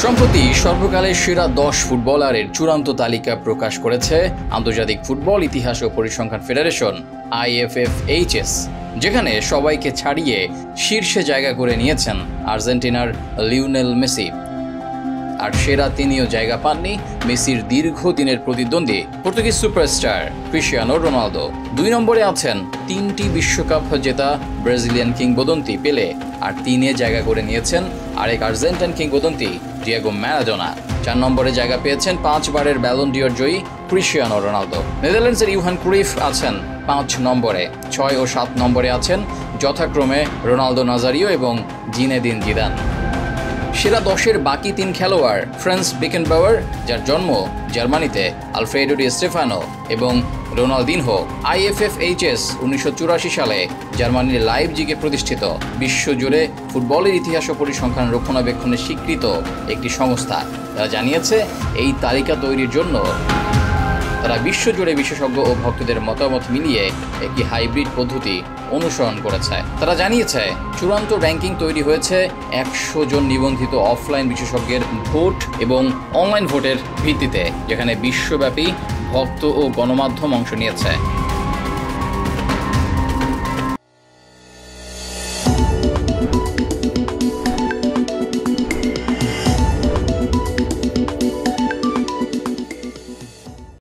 সম্প্রতি সর্বকালের সেরা 10 ফুটবলারের চূড়ান্ত তালিকা প্রকাশ করেছে আন্তর্জাতিক ফুটবল ইতিহাস ও পরিসংখ্যান ফেডারেশন IFFHS, যেখানে সবাইকে ছাড়িয়ে শীর্ষে জায়গা করে নিয়েছেন আর্জেন্টিনার লিওনেল মেসি। আর সেরা তিনিও জায়গা পাননি মেসির দীর্ঘদিনের প্রতিদ্বন্দ্বী পর্তুগিজ সুপারস্টার ক্রিস্টিয়ানো রোনালদো। 2 নম্বরে আছেন 3টি বিশ্বকাপ জেতা ব্রাজিলিয়ান কিংবদন্তি পেলে, আর 3-এ জায়গা করে নিয়েছেন আরেক আর্জেন্টাইন কিংবদন্তি ডিয়েগো ম্যারাডোনা। 4 নম্বরে জায়গা পেয়েছেন 5 বারের ব্যালন ডিওর জয়ী ক্রিস্টিয়ানো রোনালদো। নেদারল্যান্ডসের ইউহান ক্রুইফ আছেন 5 নম্বরে। 6 ও 7 নম্বরে আছেন যথাক্রমে রোনালদো নাজারিও এবং জিনেদিন জিদান। সেরা 10-এর বাকি 3 খেলোয়াড় ফ্রান্স বেকেনবাওয়ার, যার জন্ম জার্মানিতে, আলফ্রেডো ডি স্টেফানো এবং রোনালদিনহো। IFFHS 1984 সালে জার্মানির লাইপজিগে প্রতিষ্ঠিত বিশ্বজুড়ে ফুটবলের ইতিহাস ও পরিসংখ্যান রক্ষণাবেক্ষণে স্বীকৃত একটি সংস্থা। তারা জানিয়েছে এই তালিকা তৈরির জন্য তারা বিশ্বজুড়ে বিশেষজ্ঞ ও ভক্তদের মতামত মিলিয়ে একটি হাইব্রিড পদ্ধতি অনুসরণ করেছে। তারা জানিয়েছে চূড়ান্ত র্যাঙ্কিং তৈরি হয়েছে 100 জন নিবন্ধিত অফলাইন বিশেষজ্ঞের ভোট এবং অনলাইন ভোটের ভিত্তিতে, যেখানে বিশ্বব্যাপী ভক্ত ও গণমাধ্যম অংশ নিয়েছে।